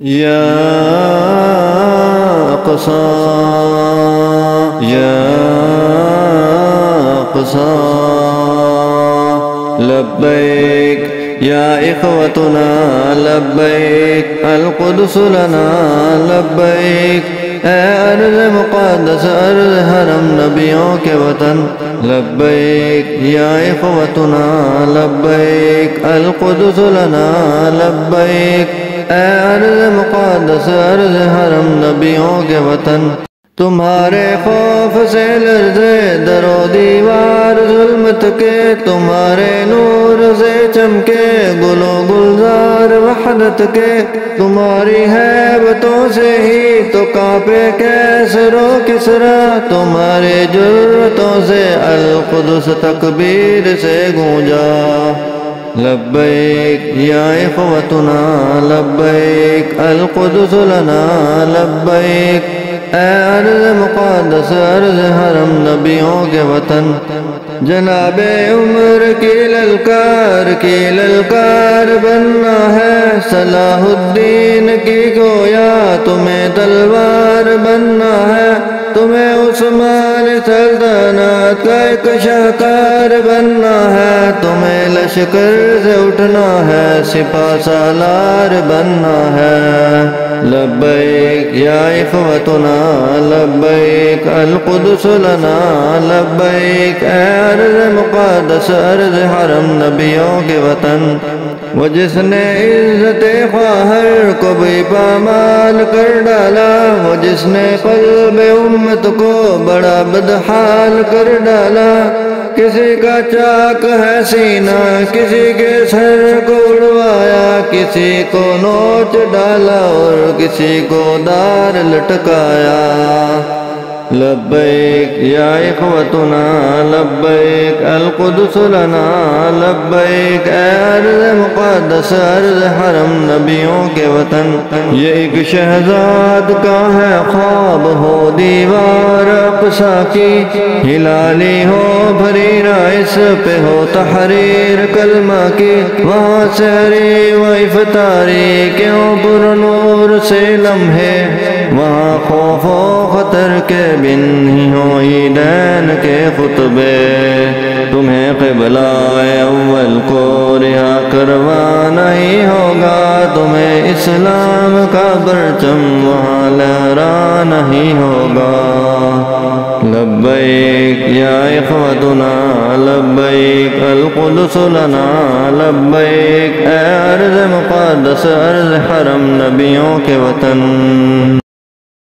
یا اقصی یا اقصی لبیک یا اخوتنا لبیک القدس لنا لبیک اے ارض مقدس ارض حرم نبیوں کے وطن لبیک یا اخوتنا لبیک القدس لنا لبیک اے ارض مقدس ارض حرم نبیوں کے وطن تمہارے خوف سے لرزے در و دیوار ظلمت کے تمہارے نور سے چمکے گل و گلزار وحدت کے تمہاری ہیبتوں سے ہی تو کانپے کیسر و کسرا تمہاری جرتوں سے القدس تکبیر سے گونجا لبیک یا اخوتنا لبیک القدس لنا لبیک اے ارض مقدس ارض حرم نبیوں کے وطن جناب عمر کی للکار بننا ہے صلاح الدین کی گویا تمہیں تلوار بننا ہے تمہیں عثمان سلطنت کا ایک شاہکار بننا ہے تمہیں لشکر سے اٹھنا ہے سپاہ سالار بننا ہے لبیک یا اخوتنا لبیک القدس لنا لبیک اے ارض مقدس ارض حرم نبیوں کے وطن وہ جس نے عزت خواہر کو بھی پامال کر ڈالا وہ جس نے قلب امت کو بڑا بدحال کر ڈالا کسی کا چاک ہے سینہ کسی کے سر کو اڑوایا کسی کو نوچ ڈالا اور کسی کو دار لٹکایا لبیک یا اخوتنا لبیک القدس لنا لبیک اے ارض مقدس ارض حرم نبیوں کے وطن یہ ایک شہزاد کا ہے خواب ہو دیوار اقصی کی ہلالی ہو بھری رائس پہ ہو تحریر کلمہ کی وہاں سحری و افطاری کیوں پر نور سے لمحے وہاں خوف و خطر کے بن ہی ہو عیدین کے خطبے تمہیں قبلہ اول کو رہا کروانا ہی ہوگا تمہیں اسلام کا پرچم وہاں لہرانا ہی ہوگا لبیک یا اخوتنا لبیک القدس لنا لبیک اے ارض مقدس ارض حرم نبیوں کے وطن